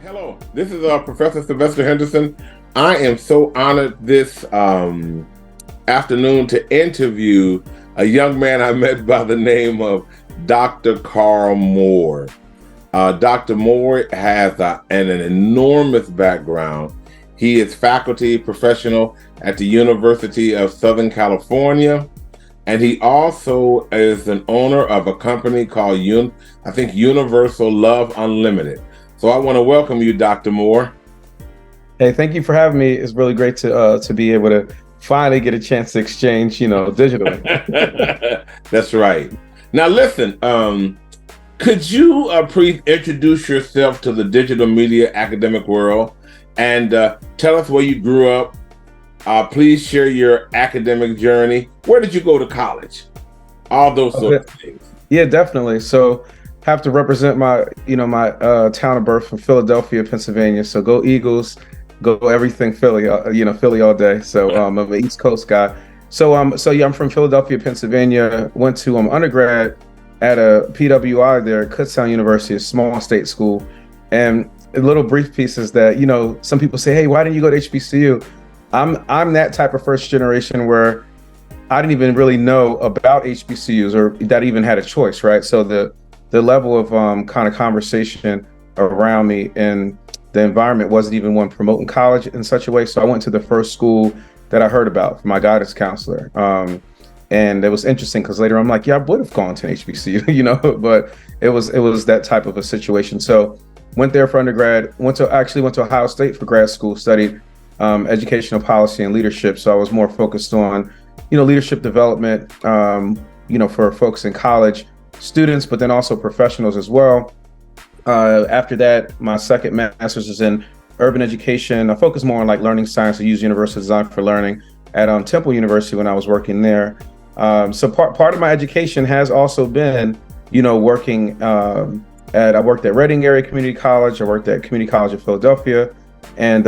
Hello, this is Professor Silvester Henderson. I am so honored this afternoon to interview a young man I met by the name of Dr. Carl Moore. Dr. Moore has an enormous background. He is faculty professional at the University of Southern California, and he also is an owner of a company called Youniversal Luv Unlimited. So I want to welcome you, Dr. Moore. Hey, thank you for having me. It's really great to be able to finally get a chance to exchange, digitally. That's right. Now, listen, could you please introduce yourself to the digital media academic world and tell us where you grew up? Please share your academic journey. Where did you go to college? All those sorts of things. Yeah, definitely. So have to represent my town of birth from Philadelphia, Pennsylvania. So go Eagles, go everything Philly, Philly all day. So I'm an East Coast guy. So I'm from Philadelphia, Pennsylvania. Went to undergrad at a PWI there at Kutztown University, a small state school. And little brief pieces that, some people say, hey, why didn't you go to HBCU? I'm that type of first generation where I didn't even really know about HBCUs or that even had a choice, right? So the level of kind of conversation around me and the environment wasn't even one promoting college in such a way. So I went to the first school that I heard about from my guidance counselor. And it was interesting because later I'm like, yeah, I would have gone to an HBCU, but it was that type of a situation. So went there for undergrad, went to Ohio State for grad school, studied educational policy and leadership. So I was more focused on, leadership development, for folks in college, students, but then also professionals as well. After that, my second master's is in urban education. I focus more on learning science. I use universal design for learning at Temple University when I was working there. So part of my education has also been, working I worked at Reading Area Community College. I worked at Community College of Philadelphia, and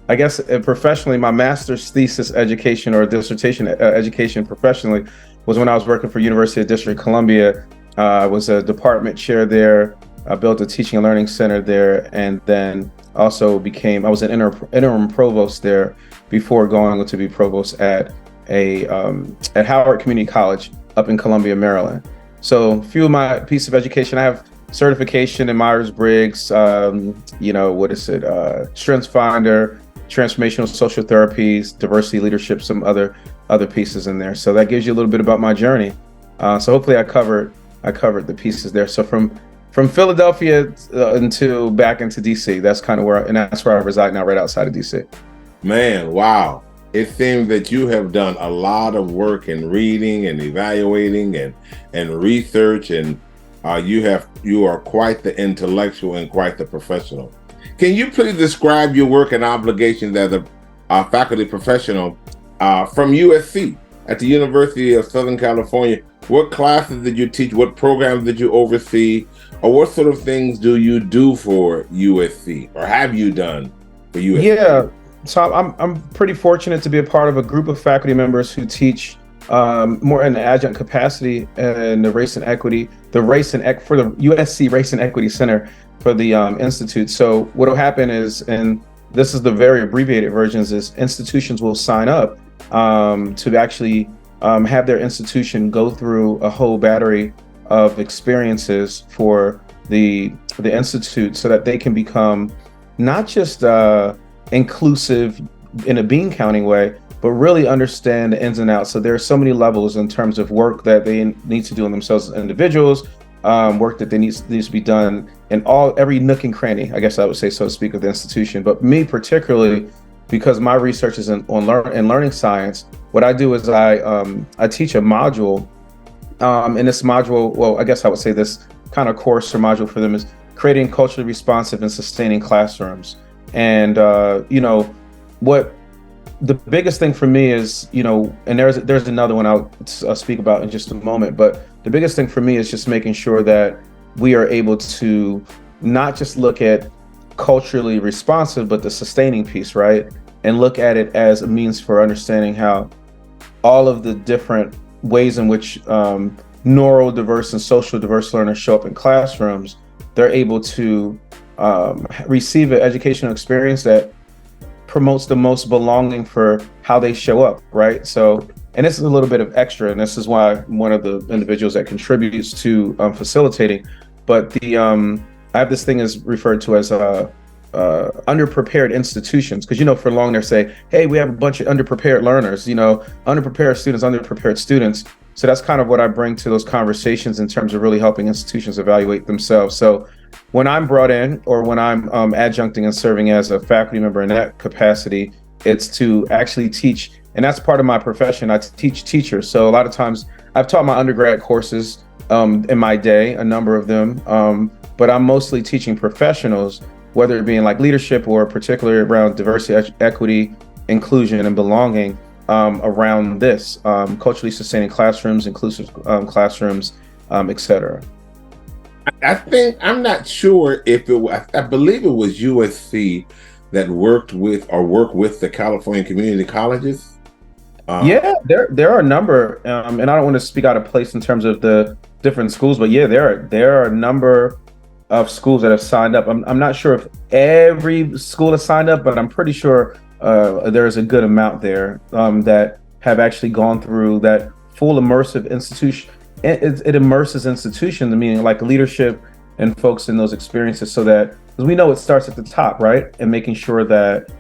I guess professionally, my master's thesis education or dissertation education professionally was when I was working for University of District of Columbia. I was a department chair there. I built a teaching and learning center there, and then also I was an interim provost there before going to be provost at Howard Community College up in Columbia, Maryland. So a few of my pieces of education, I have certification in Myers-Briggs, Strengths Finder, transformational social therapies, diversity leadership, some other pieces in there. So that gives you a little bit about my journey. So hopefully I covered the pieces there. So from Philadelphia until back into DC, that's kind of that's where I reside now, right outside of DC. Man, wow. It seems that you have done a lot of work in reading and evaluating and research, and you are quite the intellectual and quite the professional. Can you please describe your work and obligations as a faculty professional from USC at the University of Southern California? What classes did you teach? What programs did you oversee? Or what sort of things do you do for USC, or have you done for USC? Yeah, so I'm pretty fortunate to be a part of a group of faculty members who teach more in the adjunct capacity in the race and equity, for the USC Race and Equity Center for the Institute. So what will happen is, and this is the very abbreviated versions, is institutions will sign up to actually have their institution go through a whole battery of experiences for the Institute so that they can become not just inclusive in a bean counting way, but really understand the ins and outs. So there are so many levels in terms of work that they need to do on themselves as individuals, work that needs to be done in every nook and cranny, I guess I would say, so to speak, of the institution. But me particularly, because my research is in learning science, what I do is I teach a module. In this module, well, I guess I would say this kind of course or module for them is creating culturally responsive and sustaining classrooms. And what the biggest thing for me is, and there's another one I'll speak about in just a moment, but the biggest thing for me is just making sure that we are able to not just look at culturally responsive, but the sustaining piece, right? And look at it as a means for understanding how all of the different ways in which neurodiverse and social diverse learners show up in classrooms, they're able to receive an educational experience that promotes the most belonging for how they show up, right? So, and this is a little bit of extra, and this is why I'm one of the individuals that contributes to facilitating. But I have this thing is referred to as underprepared institutions, because for long they say, hey, we have a bunch of underprepared learners, underprepared students, underprepared students. So that's kind of what I bring to those conversations in terms of really helping institutions evaluate themselves. So when I'm brought in, or when I'm adjuncting and serving as a faculty member in that capacity, it's to actually teach. And that's part of my profession. I teach teachers. So a lot of times I've taught my undergrad courses in my day, a number of them, but I'm mostly teaching professionals, whether it be in like leadership or particularly around diversity, equity, inclusion, and belonging, around this, culturally sustaining classrooms, inclusive classrooms, et cetera. I think, I'm not sure if it was, I believe it was USC that work with the California community colleges. Yeah, there are a number, and I don't want to speak out of place in terms of the different schools, but yeah, there are a number of schools that have signed up. I'm not sure if every school has signed up, but I'm pretty sure there's a good amount there that have actually gone through that full immersive institution. It immerses institutions, meaning like leadership and folks in those experiences, so that, because we know it starts at the top, right? And making sure that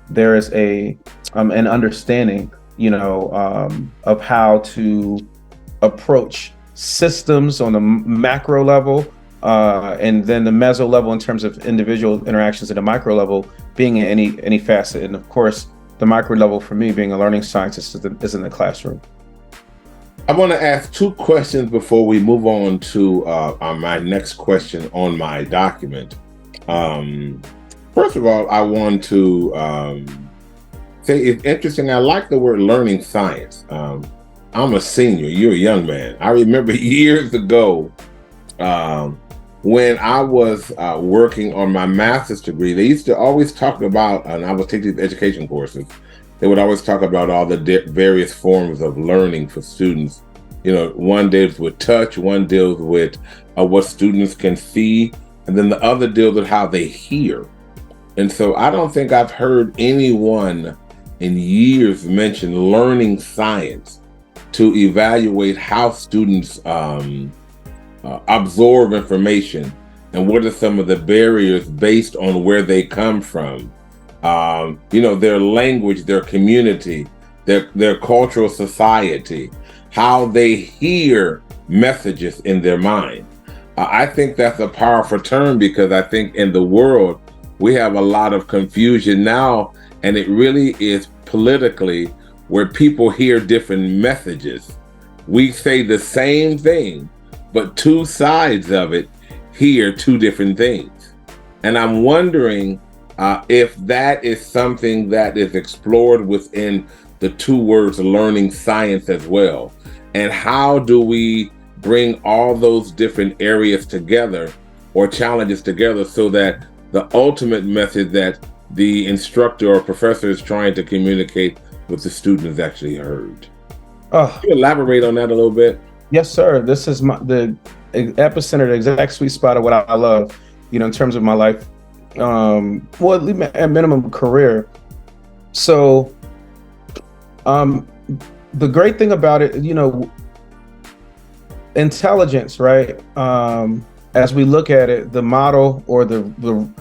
there is an understanding of how to approach systems on a macro level, and then the meso level in terms of individual interactions at a micro level being in any facet. And of course, the micro level for me, being a learning scientist, is in the classroom. I want to ask two questions before we move on to my next question on my document. First of all, I want to say it's interesting. I like the word learning science. I'm a senior. You're a young man. I remember years ago when I was working on my master's degree, they used to always talk about, and I was taking education courses, they would always talk about all the various forms of learning for students. One deals with touch, one deals with what students can see, and then the other deals with how they hear. And so I don't think I've heard anyone in years mention learning science to evaluate how students absorb information, and what are some of the barriers based on where they come from. Their language, their community, their cultural society, how they hear messages in their mind. I think that's a powerful term, because I think in the world, we have a lot of confusion now, and it really is politically where people hear different messages. We say the same thing, but two sides of it hear two different things. And I'm wondering if that is something that is explored within the two words learning science as well. And how do we bring all those different areas together, or challenges together, so that the ultimate message that the instructor or professor is trying to communicate with the student is actually heard? Can you elaborate on that a little bit? Yes, sir. This is the epicenter, the exact sweet spot of what I love, in terms of my life, at minimum career. So the great thing about it, intelligence, right? As we look at it, the model, or the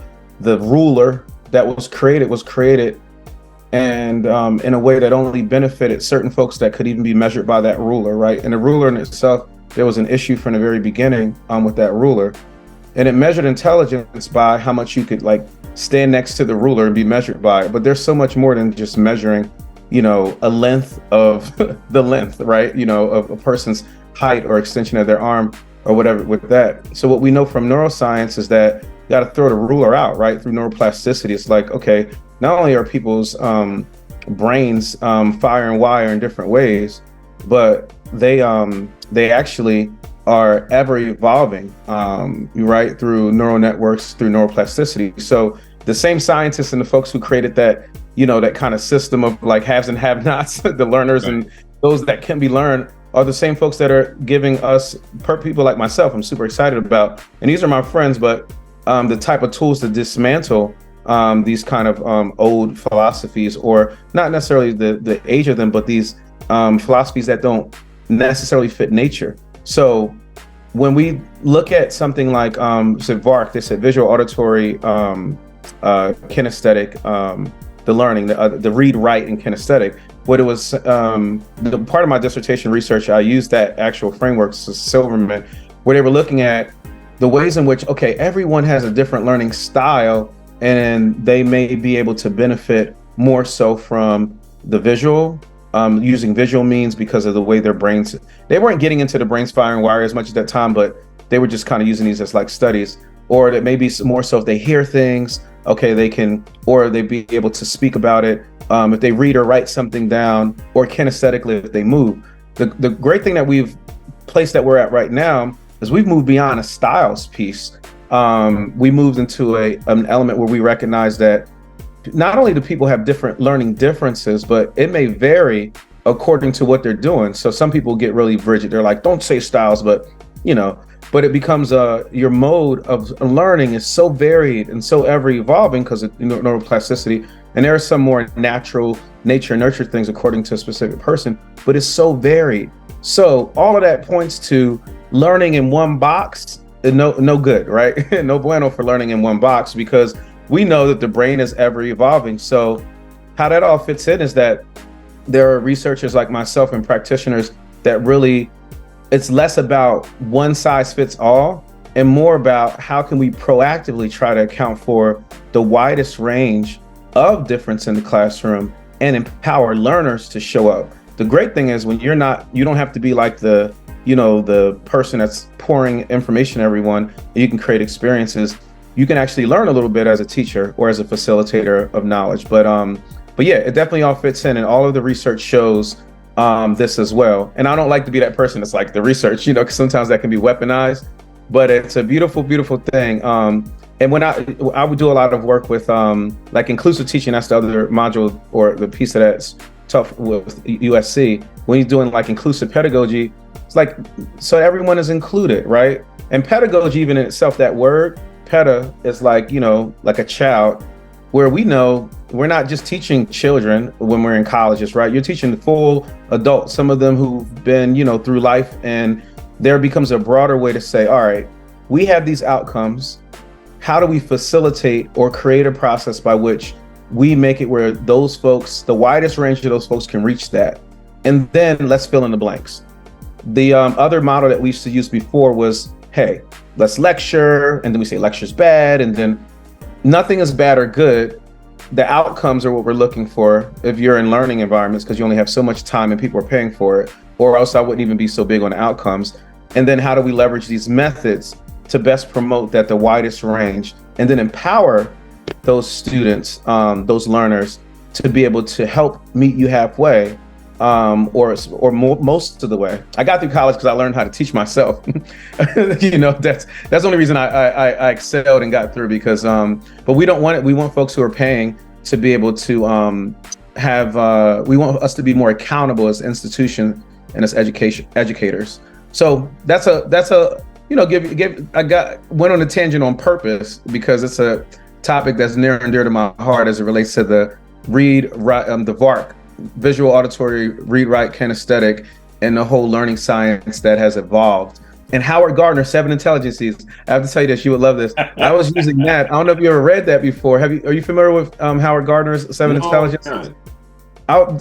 ruler that was created and in a way that only benefited certain folks that could even be measured by that ruler, right? And the ruler in itself, there was an issue from the very beginning with that ruler, and it measured intelligence by how much you could stand next to the ruler and be measured by it. But there's so much more than just measuring, a length of the length, right? Of a person's height or extension of their arm or whatever with that. So what we know from neuroscience is that you got to throw the ruler out, right? Through neuroplasticity. It's like, okay, not only are people's brains fire and wire in different ways, but they actually are ever evolving, right? Through neural networks, through neuroplasticity. So the same scientists and the folks who created that, that kind of system of haves and have-nots, the learners, right, and those that can be learned, are the same folks that are giving us, people like myself, I'm super excited about. And these are my friends, but the type of tools to dismantle these kind of old philosophies, or not necessarily the age of them, but these philosophies that don't necessarily fit nature. So when we look at something like so VARK, they said visual, auditory, kinesthetic, the learning, the read, write, and kinesthetic. What it was, the part of my dissertation research, I used that actual framework, so Silverman, where they were looking at the ways in which, okay, everyone has a different learning style, and they may be able to benefit more so from the visual, using visual means because of the way their brains, they weren't getting into the brains firing wire as much at that time, but they were just kind of using these as like studies. Or that maybe more so if they hear things, okay, they can, or they'd be able to speak about it if they read or write something down, or kinesthetically if they move. The great thing that we've placed that we're at right now is we've moved beyond a styles piece. We moved into an element where we recognize that not only do people have different learning differences, but it may vary according to what they're doing. So some people get really rigid. They're like, don't say styles, but but it becomes your mode of learning is so varied and so ever evolving because of neuroplasticity. And there are some more natural nature nurture things according to a specific person, but it's so varied. So all of that points to learning in one box is no good, right? No bueno for learning in one box, because we know that the brain is ever evolving. So how that all fits in is that there are researchers like myself and practitioners that really, it's less about one size fits all and more about how can we proactively try to account for the widest range of difference in the classroom and empower learners to show up. The great thing is when you don't have to be like the person that's pouring information to everyone. You can create experiences. You can actually learn a little bit as a teacher or as a facilitator of knowledge. But yeah, it definitely all fits in, and all of the research shows this as well. And I don't like to be that person that's like the research, because sometimes that can be weaponized, but it's a beautiful, beautiful thing. And when I would do a lot of work with like inclusive teaching, that's the other module or the piece of that's tough with USC. When you're doing like inclusive pedagogy, it's like, so everyone is included, right? And pedagogy, even in itself, that word, peda, is like, like a child, where we know we're not just teaching children when we're in colleges, right? You're teaching full adults, some of them who've been, through life, and there becomes a broader way to say, all right, we have these outcomes. How do we facilitate or create a process by which we make it where those folks, the widest range of those folks, can reach that? And then let's fill in the blanks. The other model that we used to use before was, hey, let's lecture, and then we say lecture's bad, and then nothing is bad or good. The outcomes are what we're looking for if you're in learning environments, because you only have so much time and people are paying for it, or else I wouldn't even be so big on the outcomes. And then how do we leverage these methods to best promote that the widest range, and then empower those students, those learners, to be able to help meet you halfway, or most of the way. I got through college because I learned how to teach myself. That's the only reason I excelled and got through, because but we don't want it. We want folks who are paying to be able to we want us to be more accountable as institutions and as educators. So that's a I went on a tangent on purpose, because it's a topic that's near and dear to my heart as it relates to the the VARK, visual, auditory, read, write, kinesthetic, and the whole learning science that has evolved. And Howard Gardner, 7 Intelligences. I have to tell you this, you would love this. I was using that. I don't know if you ever read that before. Are you familiar with Howard Gardner's 7 Intelligences?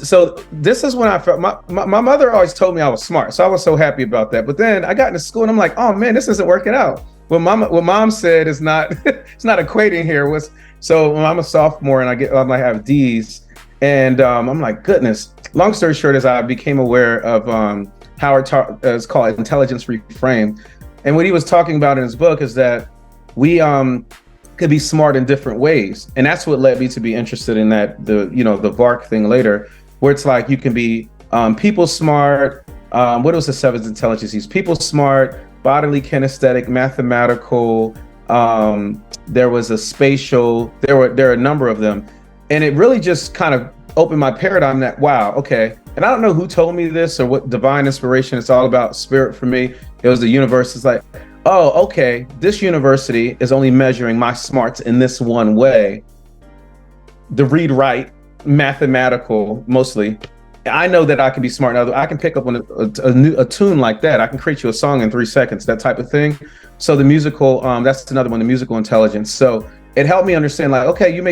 So this is when I felt, my mother always told me I was smart. So I was so happy about that. But then I got into school and I'm like, oh man, this isn't working out. What mom said is not, it's not equating here. So when I'm a sophomore and I have D's, and I'm like, goodness. Long story short is I became aware of Howard, it's called Intelligence Reframed. And what he was talking about in his book is that we could be smart in different ways. And that's what led me to be interested in that, the VARK thing later, where it's like you can be people smart. What was the 7 Intelligences? People smart, bodily, kinesthetic, mathematical. There was a spatial, there are a number of them. And it really just kind of opened my paradigm that, wow, okay. And I don't know who told me this or what divine inspiration, it's all about spirit for me. It was the universe. It's like, oh, okay, this university is only measuring my smarts in this one way, the read write, mathematical mostly. I know that I can be smart now. I can pick up on a tune like that. I can create you a song in 3 seconds, that type of thing. So the musical, that's another one, the musical intelligence. So it helped me understand, like, okay, you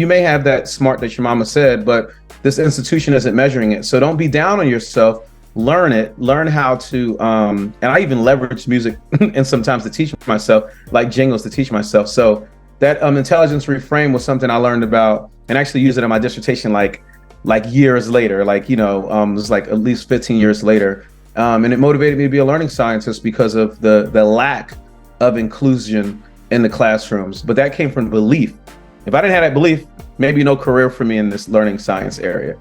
may have that smart that your mama said, but this institution isn't measuring it. So don't be down on yourself. Learn it. Learn how to. And I even leverage music and sometimes to teach myself, like jingles to teach myself. So that intelligence reframe was something I learned about and actually used it in my dissertation, like years later, like, it was like at least 15 years later. And it motivated me to be a learning scientist because of the lack of inclusion in the classrooms. But that came from belief. If I didn't have that belief, maybe no career for me in this learning science area.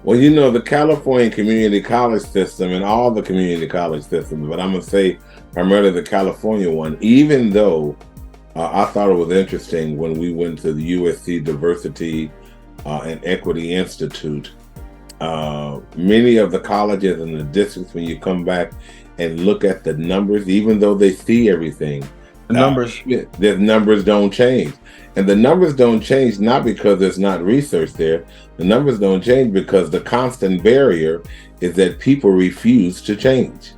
Well, the California community college system and all the community college systems, but I'm going to say primarily the California one, even though I thought it was interesting when we went to the USC Diversity and Equity Institute, many of the colleges and the districts, when you come back and look at the numbers, even though they see everything, the numbers don't change. And the numbers don't change not because there's not research there. The numbers don't change because the constant barrier is that people refuse to change.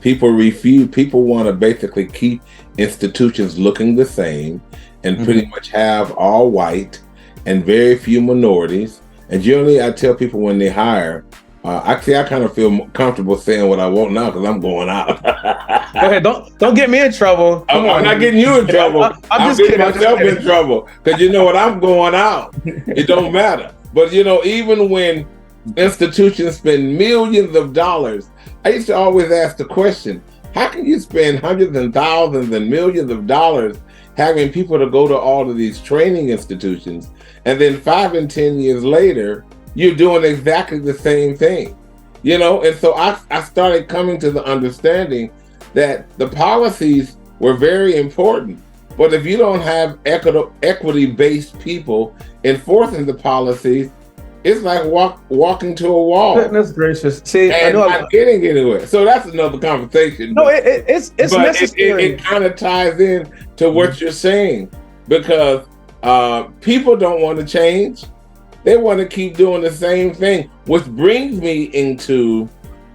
People want to basically keep institutions looking the same and pretty much have all white and very few minorities. And generally, I tell people when they hire, actually, I kind of feel comfortable saying what I want now because I'm going out. Go ahead, don't get me in trouble. I'm not getting you in trouble. I'm just getting myself in trouble because you know what? I'm going out. It don't matter. But even when institutions spend millions of dollars, I used to always ask the question: how can you spend hundreds and thousands and millions of dollars having people to go to all of these training institutions, and then 5 and 10 years later, you're doing exactly the same thing, And so I started coming to the understanding that the policies were very important, but if you don't have equity-based people enforcing the policies, it's like walking to a wall. Goodness gracious! See, and not getting anywhere. So that's another conversation. No, it's necessary. It kind of ties in to what you're saying, because people don't want to change. They want to keep doing the same thing, which brings me into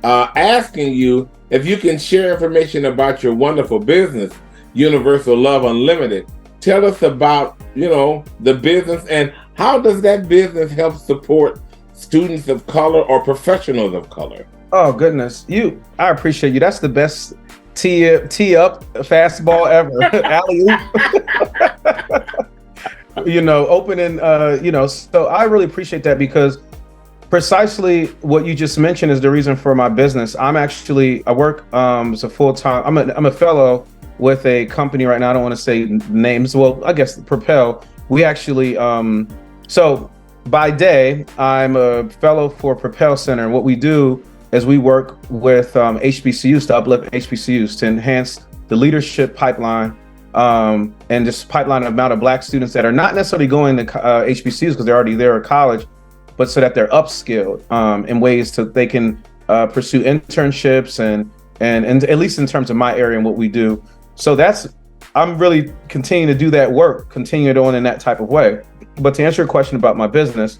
asking you if you can share information about your wonderful business, Youniversal Luv Unlimited. Tell us about, the business, and how does that business help support students of color or professionals of color? Oh, goodness. I appreciate you. That's the best tee up fastball ever. Alley-oop. Opening, so I really appreciate that, because precisely what you just mentioned is the reason for my business. I work as a full-time, I'm a fellow with a company right now. I don't want to say names. Well, I guess Propel. We actually, so by day, I'm a fellow for Propel Center. And what we do is we work with HBCUs to uplift HBCUs to enhance the leadership pipeline, and just pipeline amount of Black students that are not necessarily going to HBCUs because they're already there at college, but so that they're upskilled in ways they can pursue internships and at least in terms of my area and what we do. So I'm really continuing to do that work, continue it on in that type of way. But to answer your question about my business,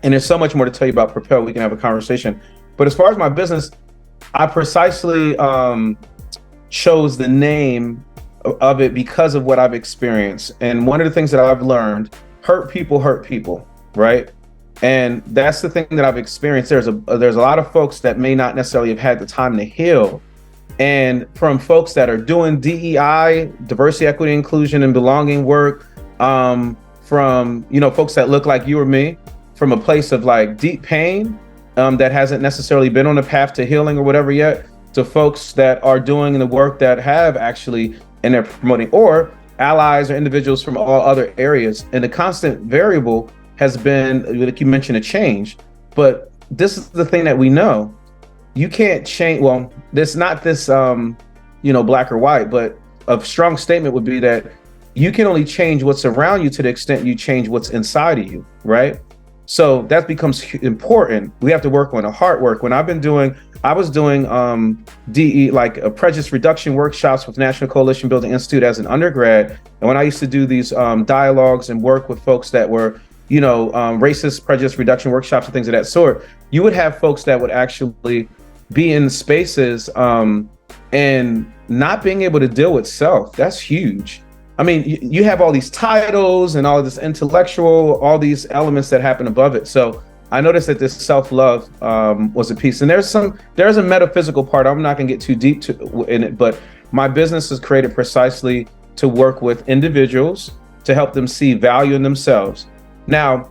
and there's so much more to tell you about Propel, we can have a conversation. But as far as my business, I precisely chose the name of it because of what I've experienced. And one of the things that I've learned, hurt people, right? And that's the thing that I've experienced. There's a lot of folks that may not necessarily have had the time to heal. And from folks that are doing DEI, diversity, equity, inclusion, and belonging work, from folks that look like you or me, from a place of like deep pain that hasn't necessarily been on a path to healing or whatever yet, to folks that are doing the work that have actually, and they're promoting, or allies or individuals from all other areas. And the constant variable has been, like you mentioned, a change. But this is the thing that we know. You can't change, well, there's not this, black or white, but a strong statement would be that you can only change what's around you to the extent you change what's inside of you, right? So that becomes important. We have to work on the hard work. When I was doing DE, like prejudice reduction workshops with National Coalition Building Institute as an undergrad. And when I used to do these dialogues and work with folks that were, racist prejudice reduction workshops and things of that sort, you would have folks that would actually be in spaces and not being able to deal with self. That's huge. I mean, you have all these titles and all of this intellectual, all these elements that happen above it. So I noticed that this self-love was a piece. And there's a metaphysical part. I'm not gonna get too deep in it, but my business is created precisely to work with individuals to help them see value in themselves. Now,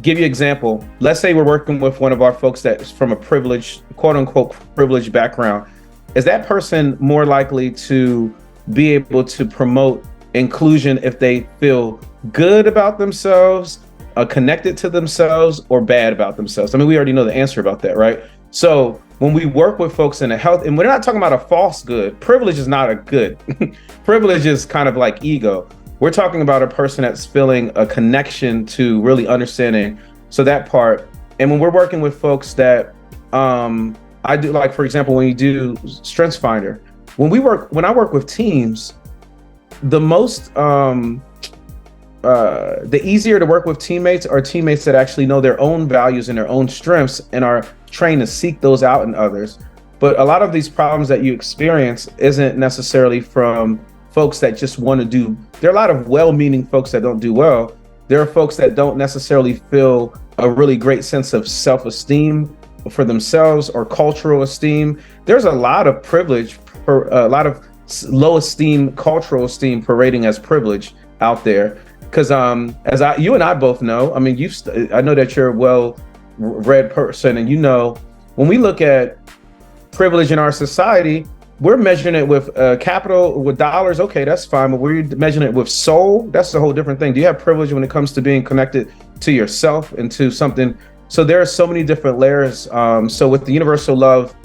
give you an example. Let's say we're working with one of our folks that's from a privileged, quote unquote, privileged background. Is that person more likely to be able to promote inclusion if they feel good about themselves, connected to themselves, or bad about themselves? I mean, we already know the answer about that, right? So when we work with folks in a health, and we're not talking about a false good. Privilege is not a good. Privilege is kind of like ego. We're talking about a person that's feeling a connection to really understanding. So that part. And when we're working with folks that I do, like, for example, when you do Strengths Finder, when I work with teams, the easier to work with teammates are teammates that actually know their own values and their own strengths and are trained to seek those out in others. But a lot of these problems that you experience isn't necessarily from folks that just want to do. There are a lot of well-meaning folks that don't do well. There are folks that don't necessarily feel a really great sense of self-esteem for themselves or cultural esteem. There's a lot of privilege, a lot of low esteem, cultural esteem parading as privilege out there. Because you and I both know, I mean, I know that you're a well-read person, and when we look at privilege in our society, we're measuring it with capital, with dollars. Okay, that's fine, but we're measuring it with soul. That's a whole different thing. Do you have privilege when it comes to being connected to yourself and to something? So there are so many different layers. So with the Youniversal Luv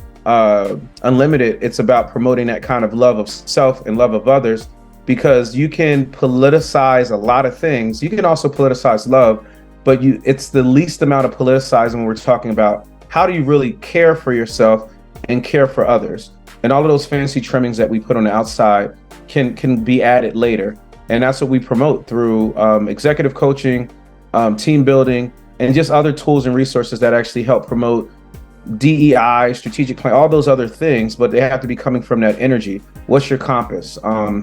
Unlimited, it's about promoting that kind of love of self and love of others, because you can politicize a lot of things. You can also politicize love, but it's the least amount of politicizing when we're talking about how do you really care for yourself and care for others. And all of those fancy trimmings that we put on the outside can be added later. And that's what we promote through executive coaching, team building, and just other tools and resources that actually help promote DEI, strategic plan, all those other things, but they have to be coming from that energy. What's your compass?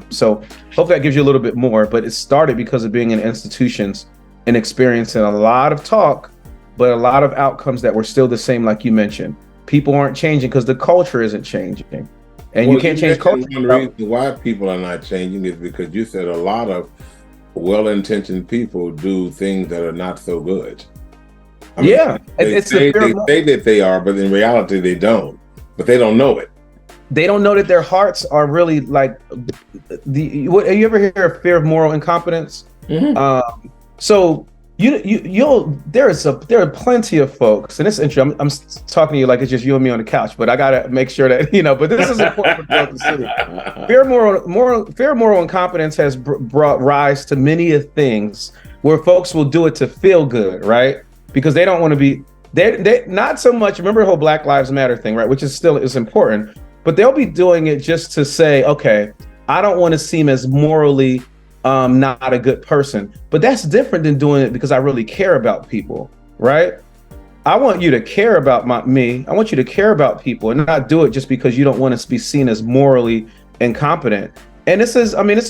So hope that gives you a little bit more, but it started because of being in institutions and experiencing a lot of talk, but a lot of outcomes that were still the same, like you mentioned. People aren't changing because the culture isn't changing. And you can't change culture. One reason why people are not changing is because you said a lot of well-intentioned people do things that are not so good. I mean, yeah, they say that they are, but in reality they don't. But they don't know it. They don't know that their hearts are really like you ever hear of fear of moral incompetence? Mm-hmm. So there are plenty of folks, and it's interesting. I'm talking to you like it's just you and me on the couch, but I gotta make sure that but this is important for people to see. Fear of moral incompetence has brought rise to many of things where folks will do it to feel good, right? Because they don't want to be, they not so much, remember the whole Black Lives Matter thing, right? Which is important, but they'll be doing it just to say, okay, I don't want to seem as morally not a good person. But that's different than doing it because I really care about people, right? I want you to care about me. I want you to care about people and not do it just because you don't want to be seen as morally incompetent. And it's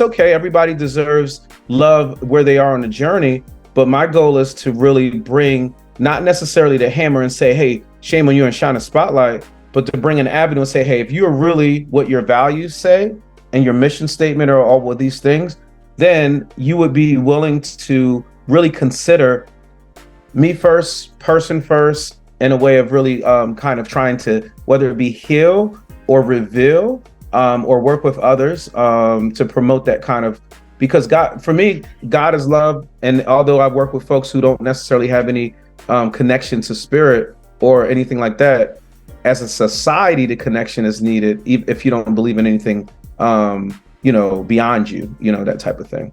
okay. Everybody deserves love where they are on the journey. But my goal is to really bring, not necessarily to hammer and say, hey, shame on you and shine a spotlight, but to bring an avenue and say, hey, if you're really what your values say and your mission statement are all of these things, then you would be willing to really consider me first, person first, in a way of really kind of trying to, whether it be heal or reveal or work with others to promote that kind of. Because God, for me, God is love. And although I work with folks who don't necessarily have any connection to spirit or anything like that, as a society, the connection is needed if you don't believe in anything, beyond you, that type of thing.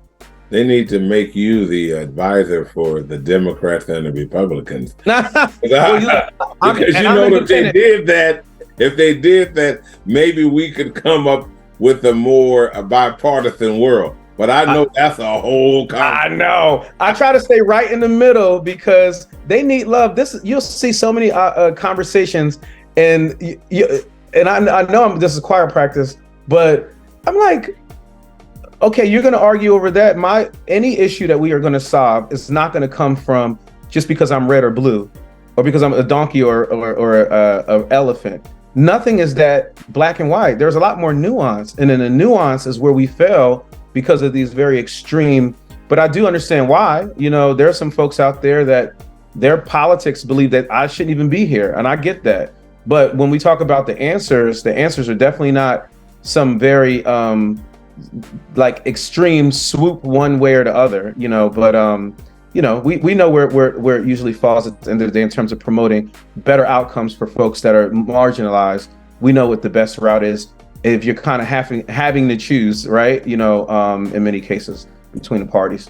They need to make you the advisor for the Democrats and the Republicans. Well, Because you I'm know, if they independent. did that, maybe we could come up with a more bipartisan world. But I know that's a whole I conversation. know. I try to stay right in the middle because they need love. You'll see so many conversations, and I know this is choir practice, but I'm like, okay, you're going to argue over that. Any issue that we are going to solve is not going to come from just because I'm red or blue, or because I'm a donkey or a elephant. Nothing is that black and white. There's a lot more nuance, and then the nuance is where we fail because of these very extreme. But I do understand why. There are some folks out there that their politics believe that I shouldn't even be here, and I get that. But when we talk about the answers are definitely not some very like extreme swoop one way or the other. But we know where it usually falls at the end of the day in terms of promoting better outcomes for folks that are marginalized. We know what the best route is if you're kind of having to choose, right? In many cases between the parties.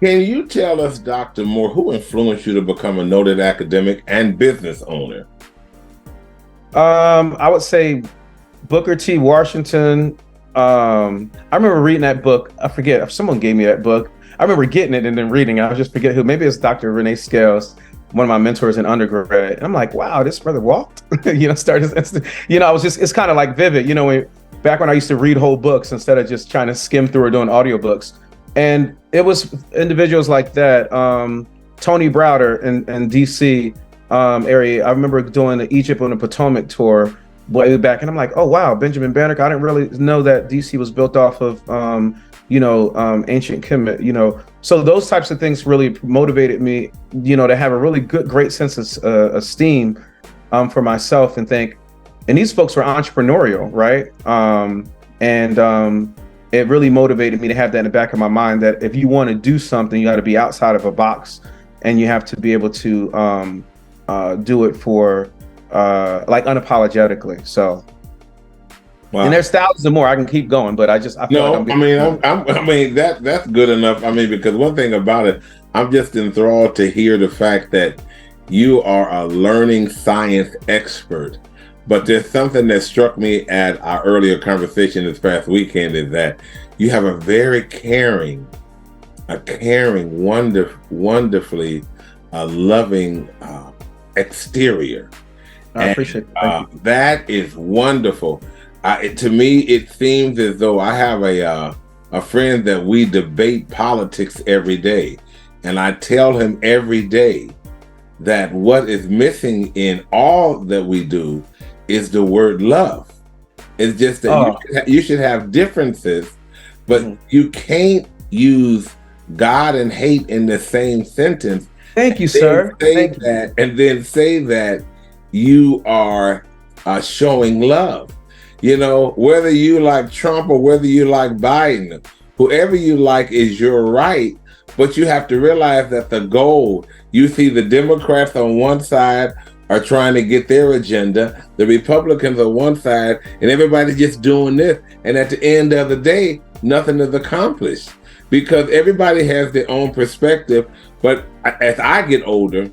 Can you tell us, Dr. Moore, who influenced you to become a noted academic and business owner? I would say Booker T. Washington. I remember reading that book. I forget if someone gave me that book. I remember getting it and then reading it. I just forget who. Maybe it's Dr. Renee Scales, one of my mentors in undergrad. And I'm like, wow, this brother walked. It's kind of like vivid. Back when I used to read whole books instead of just trying to skim through or doing audiobooks. And it was individuals like that. Tony Browder in DC area. I remember doing the Egypt on the Potomac tour way back, and I'm like, oh wow, Benjamin Banneker. I didn't really know that DC was built off of ancient Kemet. So those types of things really motivated me, to have a really great sense of esteem for myself and these folks were entrepreneurial, right? It really motivated me to have that in the back of my mind that if you want to do something, you got to be outside of a box, and you have to be able to do it for like unapologetically. So, wow. And there's thousands of more. I can keep going, but I feel that's good enough. Because one thing about it, I'm just enthralled to hear the fact that you are a learning science expert. But there's something that struck me at our earlier conversation this past weekend is that you have a very caring, wonderfully loving exterior. I appreciate it. That is wonderful. To me, it seems as though I have a friend that we debate politics every day. And I tell him every day that what is missing in all that we do is the word love. It's just that you should have differences, but you can't use God and hate in the same sentence. Thank you, sir. And then say that you are showing love. Whether you like Trump or whether you like Biden, whoever you like is your right, but you have to realize that the goal, you see the Democrats on one side are trying to get their agenda, the Republicans on one side, and everybody just doing this. And at the end of the day, nothing is accomplished because everybody has their own perspective. But as I get older,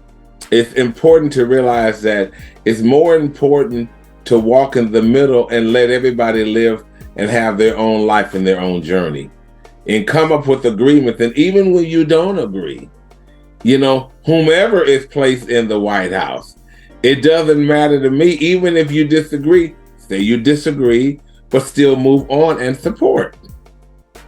it's important to realize that it's more important to walk in the middle and let everybody live and have their own life and their own journey and come up with agreements. And even when you don't agree, whomever is placed in the White House, it doesn't matter to me. Even if you disagree, say you disagree, but still move on and support.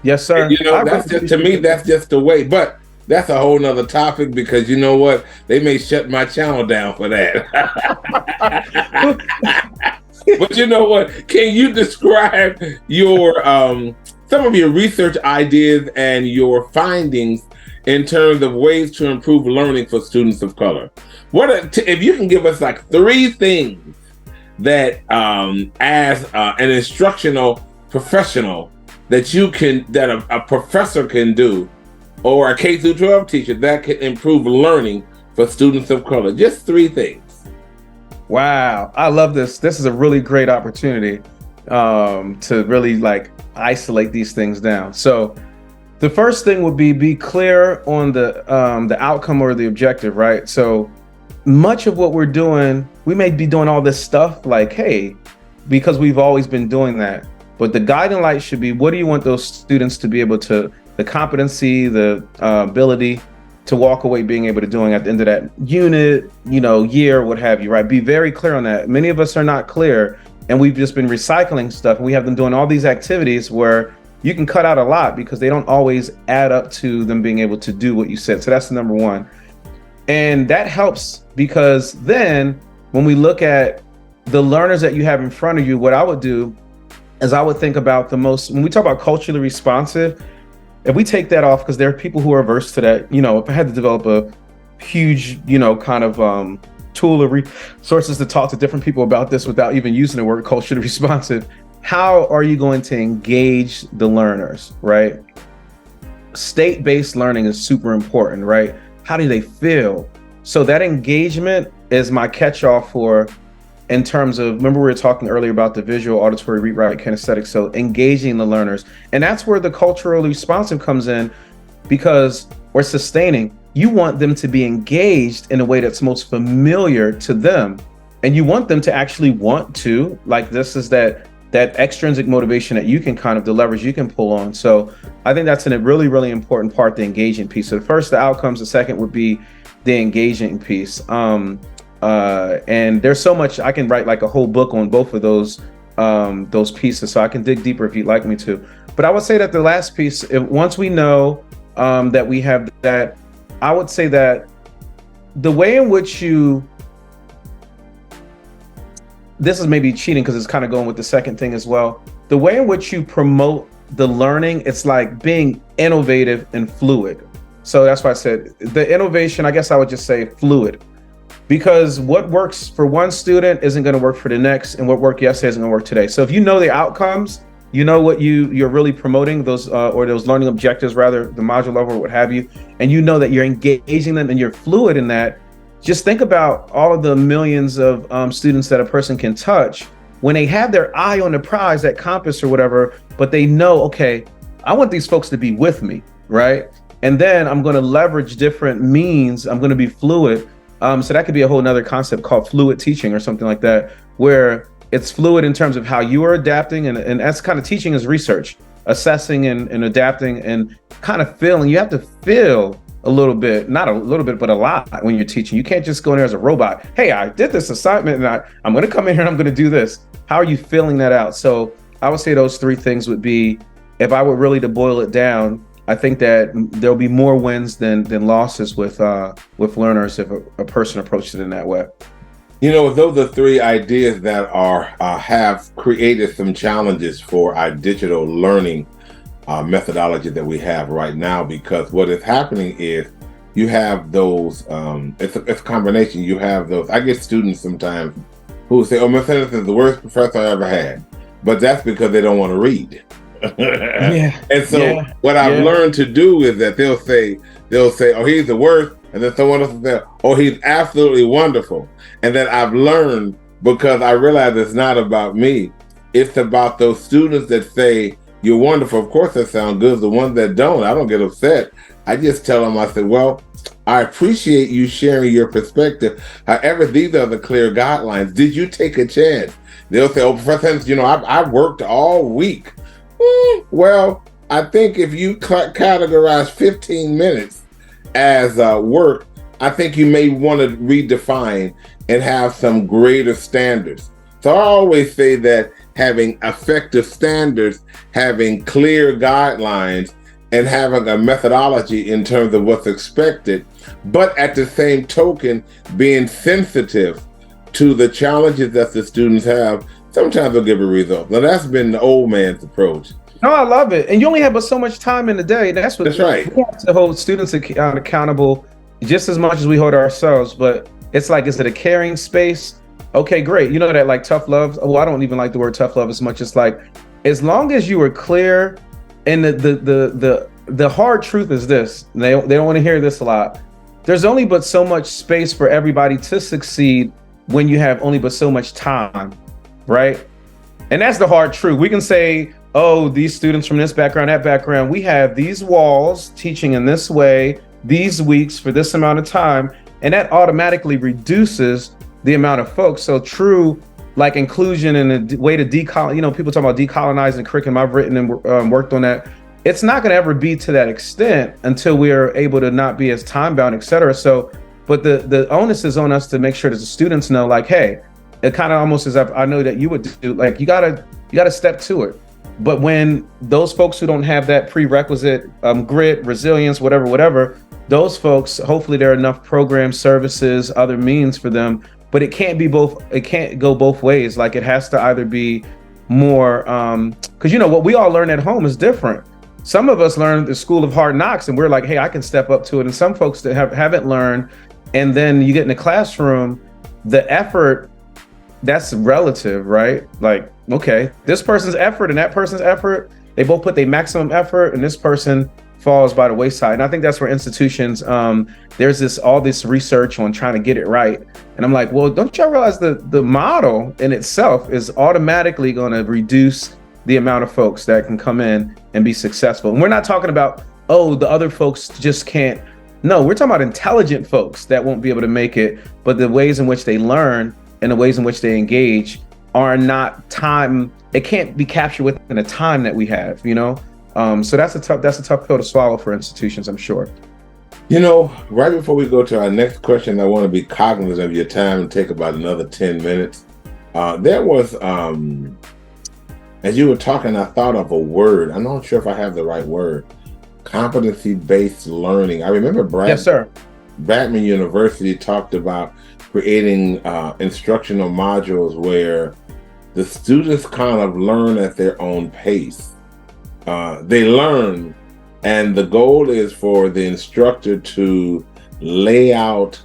Yes, sir. And, that's just, to me, that's just the way. But that's a whole nother topic because you know what? They may shut my channel down for that. But you know what? Can you describe your some of your research ideas and your findings in terms of ways to improve learning for students of color? If you can give us like 3 things that as an instructional professional that a professor can do, or a K through 12 teacher that can improve learning for students of color. Just 3 things. Wow, I love this. This is a really great opportunity to really like isolate these things down. So The first thing would be clear on the outcome or the objective, right? So much of what we're doing, we may be doing all this stuff like, hey, because we've always been doing that. But the guiding light should be, what do you want those students to be able to, the competency, the ability to walk away being able to doing at the end of that unit, year, what have you, right? Be very clear on that. Many of us are not clear, and we've just been recycling stuff. And we have them doing all these activities where you can cut out a lot because they don't always add up to them being able to do what you said. So that's the number one. And that helps because then when we look at the learners that you have in front of you, what I would do is I would think about when we talk about culturally responsive, if we take that off, because there are people who are averse to that, if I had to develop a huge, kind of tool of resources to talk to different people about this without even using the word culturally responsive, how are you going to engage the learners, right? State-based learning is super important, right? How do they feel? So that engagement is my catch-all for, in terms of, remember we were talking earlier about the visual, auditory, read, write, kinesthetic, so engaging the learners. And that's where the culturally responsive comes in, because we're sustaining. You want them to be engaged in a way that's most familiar to them. And you want them to actually want to, like this is that extrinsic motivation that you can kind of, the leverage you can pull on. So I think that's a really, really important part, the engaging piece. So the first, the outcomes, the second would be the engaging piece. And there's so much, I can write like a whole book on both of those pieces. So I can dig deeper if you'd like me to. But I would say that the last piece, once we know that we have that, I would say that the way in which this is maybe cheating because it's kind of going with the second thing as well. The way in which you promote the learning, it's like being innovative and fluid. So that's why I said the innovation, I guess I would just say fluid, because what works for one student isn't going to work for the next, and what worked yesterday isn't going to work today. So if you know the outcomes, you know what you're really promoting, those or those learning objectives, rather, the module level or what have you, and you know that you're engaging them and you're fluid in that. Just think about all of the millions of students that a person can touch when they have their eye on the prize, that compass or whatever, but they know, okay, I want these folks to be with me, right? And then I'm going to leverage different means. I'm going to be fluid. So that could be a whole nother concept called fluid teaching or something like that, where it's fluid in terms of how you are adapting. And that's kind of teaching is research, assessing and adapting and kind of feeling. You have to feel a little bit, not a little bit, but a lot when you're teaching. You can't just go in there as a robot. Hey, I did this assignment and I'm going to come in here and I'm going to do this. How are you filling that out? So I would say those three things would be, if I were really to boil it down, I think that there'll be more wins than losses with learners if a person approaches it in that way. Those are three ideas that have created some challenges for our digital learning methodology that we have right now, because what is happening is you have those, it's a combination. You have those, I get students sometimes who say, oh, Miss Henderson is the worst professor I ever had, but that's because they don't want to read. And so what I've learned to do is that they'll say, oh, he's the worst. And then someone else will say, oh, he's absolutely wonderful. And then I've learned, because I realize it's not about me. It's about those students that say, you're wonderful. Of course, that sounds good. The ones that don't, I don't get upset. I just tell them, I said, well, I appreciate you sharing your perspective. However, these are the clear guidelines. Did you take a chance? They'll say, oh, Professor Henderson, I've worked all week. Well, I think if you categorize 15 minutes as work, I think you may want to redefine and have some greater standards. So I always say that having effective standards, having clear guidelines, and having a methodology in terms of what's expected, but at the same token, being sensitive to the challenges that the students have, sometimes they'll give a result. Now that's been the old man's approach. No, I love it. And you only have but so much time in the day. That's right. We have to hold students accountable just as much as we hold ourselves. But it's like, is it a caring space? Okay, great. You know that like tough love. Well, I don't even like the word tough love as much as like, as long as you are clear. And the hard truth is this. They don't want to hear this a lot. There's only but so much space for everybody to succeed when you have only but so much time, right? And that's the hard truth. We can say, oh, these students from this background, that background, we have these walls teaching in this way, these weeks for this amount of time, and that automatically reduces the amount of folks. So true, like inclusion and a way to decolonize, people talk about decolonizing curriculum. I've written and worked on that. It's not going to ever be to that extent until we are able to not be as time bound, et cetera. So, but the onus is on us to make sure that the students know, like, hey, it kind of almost as I know that you would do, like, you gotta step to it. But when those folks who don't have that prerequisite grit, resilience, whatever, those folks, hopefully there are enough programs, services, other means for them. But it can't be both. It can't go both ways. Like, it has to either be more, because what we all learn at home is different. Some of us learn the school of hard knocks, and we're like, hey, I can step up to it. And some folks that haven't learned, and then you get in the classroom, the effort, that's relative, right? Like, okay, this person's effort and that person's effort, they both put their maximum effort, and this person falls by the wayside. And I think that's where institutions, there's all this research on trying to get it right. And I'm like, well, don't y'all realize the model in itself is automatically going to reduce the amount of folks that can come in and be successful. And we're not talking about, oh, the other folks just can't. No, we're talking about intelligent folks that won't be able to make it, but the ways in which they learn and the ways in which they engage are not time. It can't be captured within the time that we have, So that's a tough pill to swallow for institutions, I'm sure. Right before we go to our next question, I want to be cognizant of your time and take about another 10 minutes. There was, as you were talking, I thought of a word. I'm not sure if I have the right word. Competency-based learning. I remember Yes, sir. Bradman University talked about creating instructional modules where the students kind of learn at their own pace. They learn, and the goal is for the instructor to lay out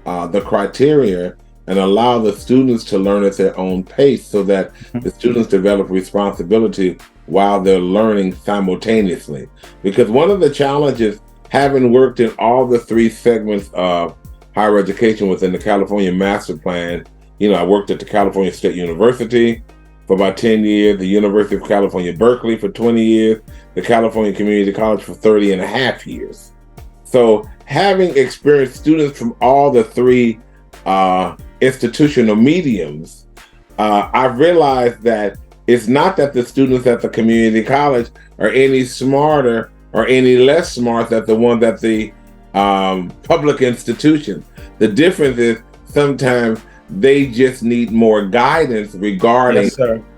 the criteria and allow the students to learn at their own pace so that the students develop responsibility while they're learning simultaneously. Because one of the challenges, having worked in all the three segments of higher education within the California Master Plan, I worked at the California State University for about 10 years, the University of California, Berkeley for 20 years, the California Community College for 30 and a half years. So having experienced students from all the three institutional mediums, I've realized that it's not that the students at the community college are any smarter or any less smart than the one at the public institution. The difference is sometimes they just need more guidance regarding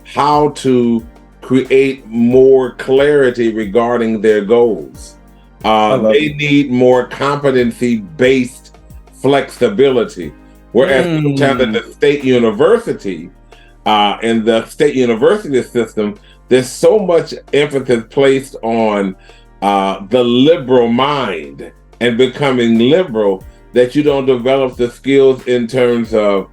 how to create more clarity regarding their goals. They need more competency-based flexibility. Whereas sometimes at the state university, in the state university system, there's so much emphasis placed on the liberal mind and becoming liberal that you don't develop the skills in terms of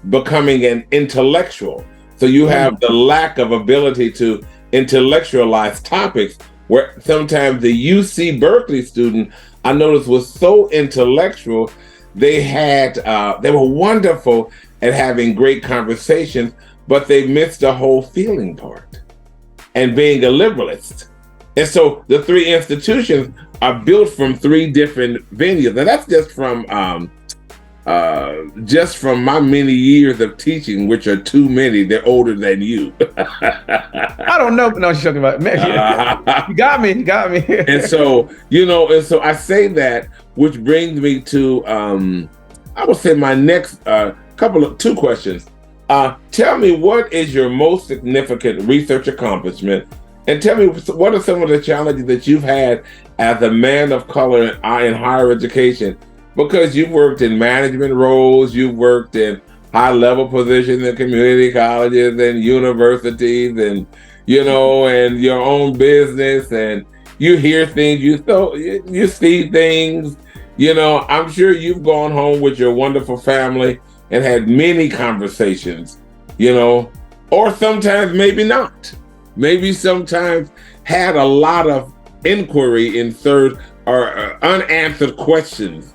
becoming an intellectual. So you have the lack of ability to intellectualize topics, where sometimes the UC Berkeley student, I noticed, was so intellectual. They were wonderful at having great conversations, but they missed the whole feeling part and being a liberalist. And so the three institutions are built from three different venues. And that's just from my many years of teaching, which are too many. They're older than you. I don't know. No, she's talking about me. You got me. And so, I say that, which brings me to, I would say my next two questions. Tell me, what is your most significant research accomplishment? And tell me, what are some of the challenges that you've had as a man of color in higher education? Because you've worked in management roles, you've worked in high-level positions in community colleges and universities, and and your own business, and you hear things, you see things. I'm sure you've gone home with your wonderful family and had many conversations, or sometimes maybe not. Maybe sometimes had a lot of inquiry in third or unanswered questions,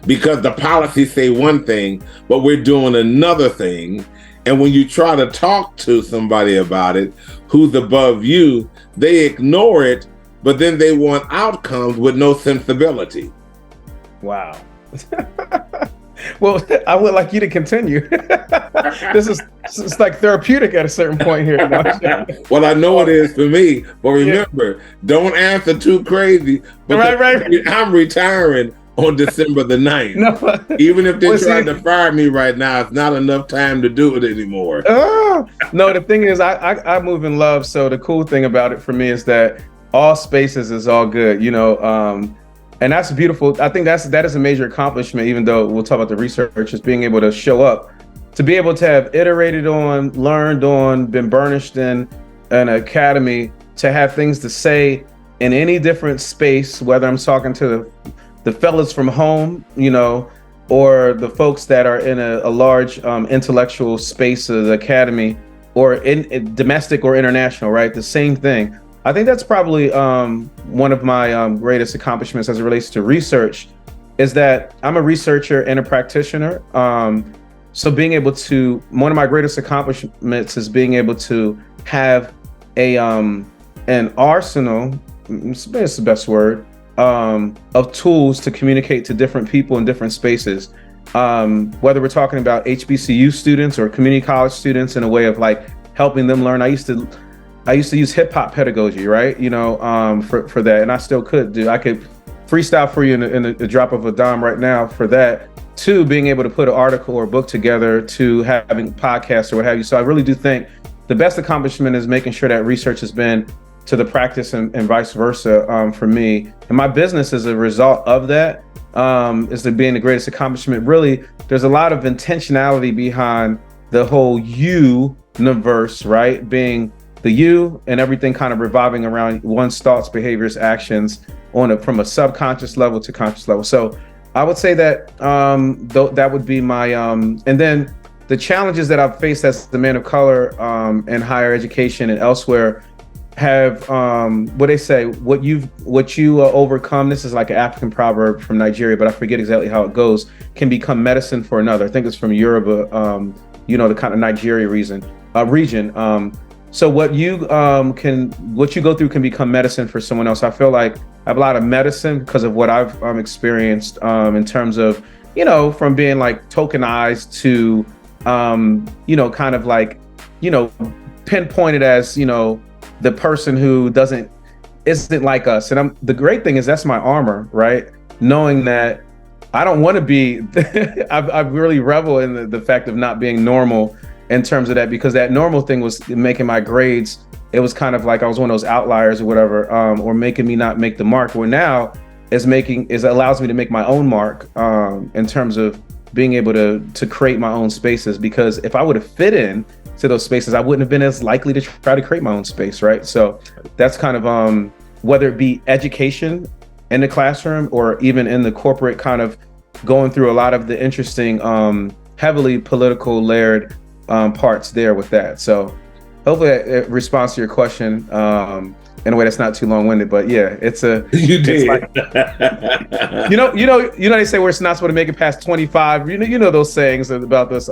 because the policies say one thing, but we're doing another thing. And when you try to talk to somebody about it who's above you, they ignore it, but then they want outcomes with no sensibility. Wow. Well, I would like you to continue. It's like therapeutic at a certain point here. Well, I know it is for me, but remember, don't answer too crazy. Right. I'm retiring on December the 9th. No. Even if they're trying to fire me right now, it's not enough time to do it anymore. No, the thing is, I move in love. So the cool thing about it for me is that all spaces is all good, you know, and that's beautiful. I think that is a major accomplishment, even though we'll talk about the research, is being able to show up, to be able to have iterated on, learned on, been burnished in an academy, to have things to say in any different space, whether I'm talking to the fellas from home, you know, or the folks that are in a large intellectual space of the academy, or in domestic or international, right? The same thing. I think that's probably one of my greatest accomplishments as it relates to research, is that I'm a researcher and a practitioner. So being able to, one of my greatest accomplishments is being able to have an arsenal, it's the best word, of tools to communicate to different people in different spaces. Whether we're talking about HBCU students or community college students, in a way of like helping them learn. I used to use hip hop pedagogy, right? You know, for that, and I still could do. I could freestyle for you in a drop of a dime right now for that. To being able to put an article or book together, to having podcasts or what have you. So I really do think the best accomplishment is making sure that research has been to the practice and vice versa for me. And my business is a result of that, is to being the greatest accomplishment. Really, there's a lot of intentionality behind the whole universe, right? Being the you and everything kind of revolving around one's thoughts, behaviors, actions from a subconscious level to conscious level. So I would say that that would be my, and then the challenges that I've faced as the man of color in higher education and elsewhere have, what they say, what you overcome, this is like an African proverb from Nigeria, but I forget exactly how it goes, can become medicine for another. I think it's from Yoruba, you know, the kind of Nigeria region. So what you go through can become medicine for someone else. I feel like I have a lot of medicine because of what I've experienced in terms of, you know, from being like tokenized to, you know, kind of like, you know, pinpointed as, you know, the person who isn't like us. And the great thing is that's my armor, right? Knowing that I don't want to be, I've really revel in the fact of not being normal in terms of that, because that normal thing was making my grades. It was kind of like I was one of those outliers or whatever, or making me not make the mark, where now it allows me to make my own mark in terms of being able to create my own spaces. Because if I would have fit in to those spaces, I wouldn't have been as likely to try to create my own space, right? So that's kind of, whether it be education in the classroom or even in the corporate, kind of going through a lot of the interesting, heavily political layered parts there with that. So hopefully it responds to your question in a way that's not too long-winded, but yeah, it's you did. Like, you know, they say we're not supposed to make it past 25. You know those sayings about this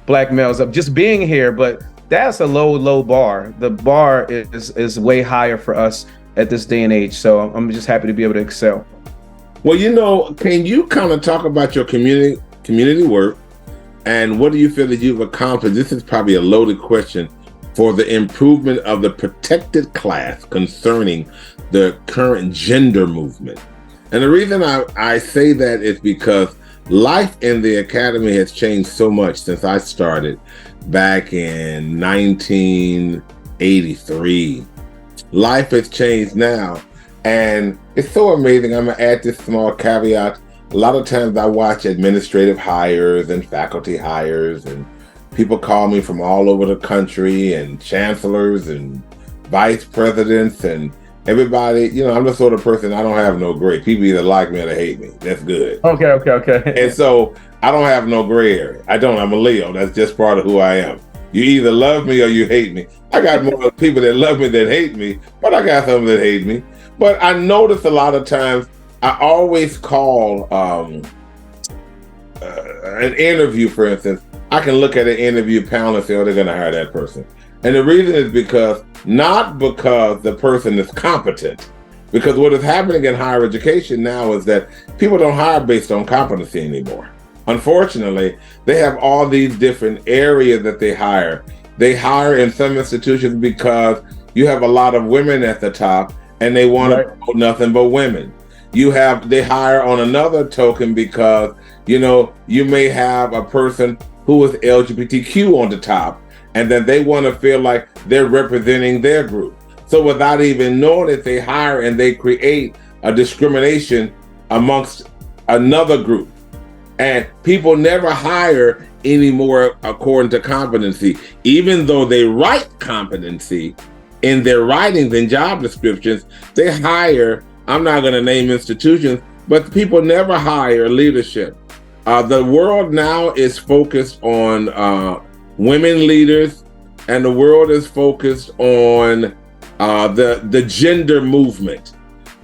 black males of just being here, but that's a low bar. The bar is way higher for us at this day and age. So I'm just happy to be able to excel. Well, you know, can you kind of talk about your community work? And what do you feel that you've accomplished? This is probably a loaded question for the improvement of the protected class concerning the current gender movement. And the reason I say that is because life in the academy has changed so much since I started back in 1983. Life has changed now. And it's so amazing. I'm going to add this small caveat. A lot of times I watch administrative hires and faculty hires, and people call me from all over the country, and chancellors and vice presidents and everybody. You know, I'm the sort of person, I don't have no gray. People either like me or they hate me. That's good. Okay. And so I don't have no gray area. I don't. I'm a Leo. That's just part of who I am. You either love me or you hate me. I got more people that love me than hate me, but I got some that hate me. But I notice a lot of times I always call an interview, for instance, I can look at an interview panel and say, oh, they're going to hire that person. And the reason is not because the person is competent, because what is happening in higher education now is that people don't hire based on competency anymore. Unfortunately, they have all these different areas that they hire. They hire in some institutions because you have a lot of women at the top and they want to promote nothing but women. They hire on another token because, you may have a person who is LGBTQ on the top, and then they want to feel like they're representing their group. So without even knowing it, they hire and they create a discrimination amongst another group. And people never hire anymore according to competency, even though they write competency in their writings and job descriptions. They hire, I'm not going to name institutions, but people never hire leadership. The world now is focused on women leaders, and the world is focused on the gender movement.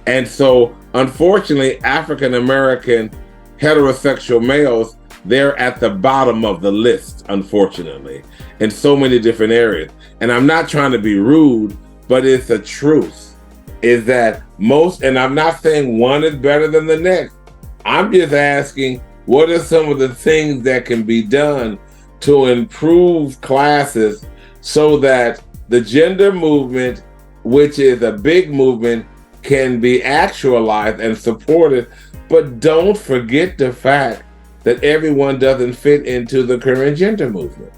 And so, unfortunately, African American heterosexual males, they're at the bottom of the list, unfortunately, in so many different areas. And I'm not trying to be rude, but it's a truth, is that and I'm not saying one is better than the next. I'm just asking, what are some of the things that can be done to improve classes so that the gender movement, which is a big movement, can be actualized and supported? But don't forget the fact that everyone doesn't fit into the current gender movement.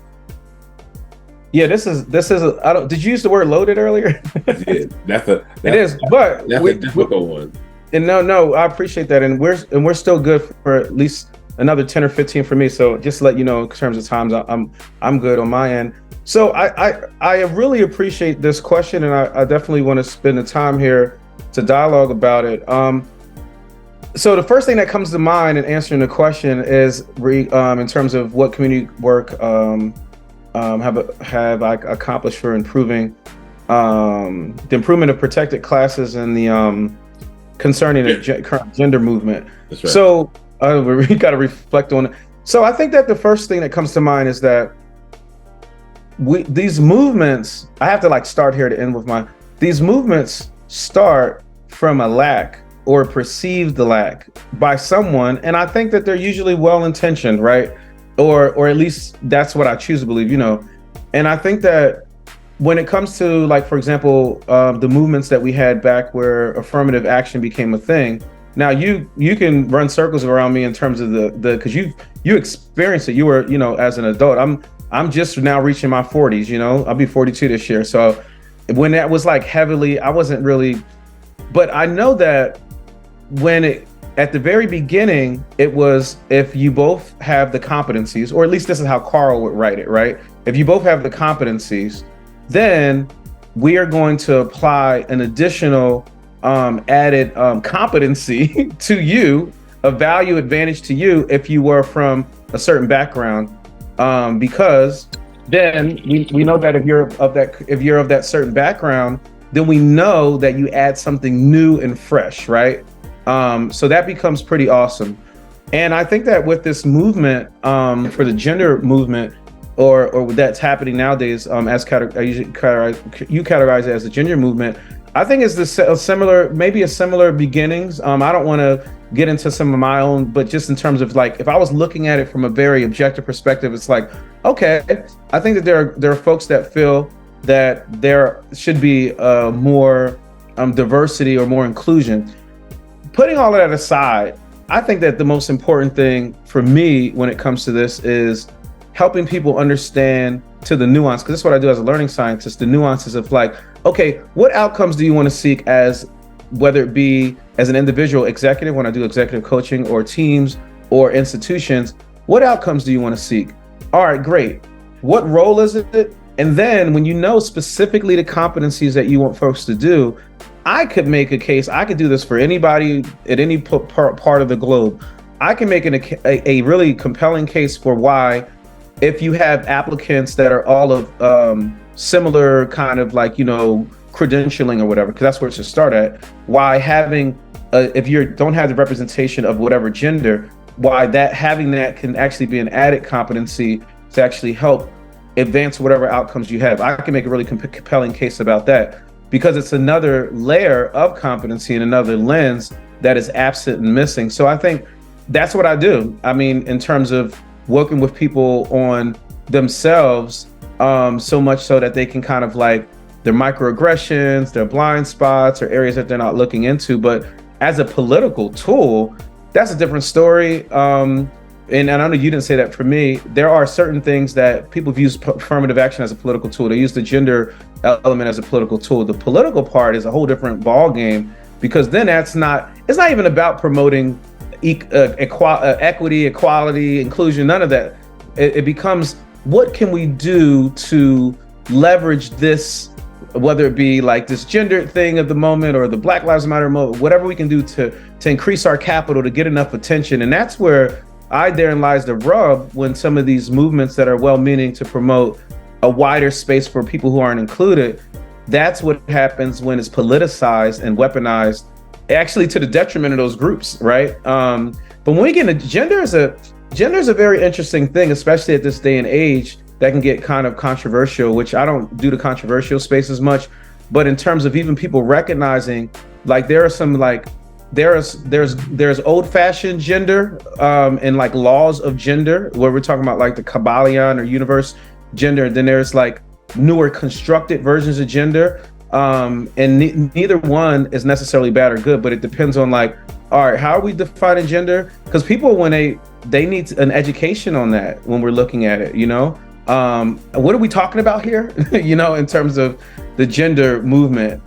Yeah, this is did you use the word loaded earlier? It is, but that's a difficult one. And no, I appreciate that. And we're still good for at least another 10 or 15 for me. So just to let you know, in terms of times, I'm good on my end. So I really appreciate this question, and I definitely want to spend the time here to dialogue about it. So the first thing that comes to mind in answering the question is in terms of what community work have I accomplished for improving the improvement of protected classes and the concerning the current gender movement. That's right. So we got to reflect on it. So I think that the first thing that comes to mind is that these movements, I have to start here to end with these movements start from a lack or perceived lack by someone, and I think that they're usually well-intentioned, right? Or at least that's what I choose to believe, And I think that when it comes to, for example, the movements that we had back where affirmative action became a thing. Now you can run circles around me in terms of the because you experienced it. You were, as an adult. I'm just now reaching my 40s. I'll be 42 this year. So when that was heavily, I wasn't really, but I know that at the very beginning, it was if you both have the competencies, or at least this is how Carl would write it, right? If you both have the competencies, then we are going to apply an additional added competency to you, a value advantage to you if you were from a certain background, because then we know that if you're of that certain background, then we know that you add something new and fresh, right? So that becomes pretty awesome. And I think that with this movement for the gender movement, or that's happening nowadays, you categorize it as the gender movement, I think it's a similar beginnings. I don't want to get into some of my own, but just in terms of if I was looking at it from a very objective perspective, it's okay, I think that there are folks that feel that there should be more diversity or more inclusion. Putting all of that aside, I think that the most important thing for me when it comes to this is helping people understand to the nuance, because this is what I do as a learning scientist, the nuances of okay, what outcomes do you want to seek as, whether it be as an individual executive, when I do executive coaching, or teams or institutions, what outcomes do you want to seek? All right, great. What role is it? And then when you know specifically the competencies that you want folks to do, I could make a case. I could do this for anybody at any part of the globe. I can make a really compelling case for why, if you have applicants that are all of similar kind of credentialing or whatever, because that's where it should start at, why having, if you don't have the representation of whatever gender, why having that can actually be an added competency to actually help advance whatever outcomes you have. I can make a really compelling case about that, because it's another layer of competency and another lens that is absent and missing. So I think that's what I do. I mean, in terms of working with people on themselves, so much so that they can kind of like their microaggressions, their blind spots, or areas that they're not looking into. But as a political tool, that's a different story. And I know you didn't say that. For me, there are certain things that people have used affirmative action as a political tool. They use the gender element as a political tool. The political part is a whole different ball game, because then it's not even about promoting equity, equality, inclusion, none of that. It becomes, what can we do to leverage this, whether it be like this gender thing of the moment or the Black Lives Matter moment, whatever we can do to increase our capital to get enough attention. And that's where therein lies the rub, when some of these movements that are well-meaning to promote a wider space for people who aren't included, that's what happens when it's politicized and weaponized, actually to the detriment of those groups, right? But when we get into gender is a very interesting thing, especially at this day and age, that can get kind of controversial, which I don't do the controversial space as much. But in terms of even people recognizing, like, there are some like, there's old-fashioned gender and like laws of gender, where we're talking about like the Kabbalion or universe gender. And then there's like newer constructed versions of gender. And neither one is necessarily bad or good, but it depends on like, all right, how are we defining gender? Because people, when they need an education on that when we're looking at it, what are we talking about here? In terms of the gender movement.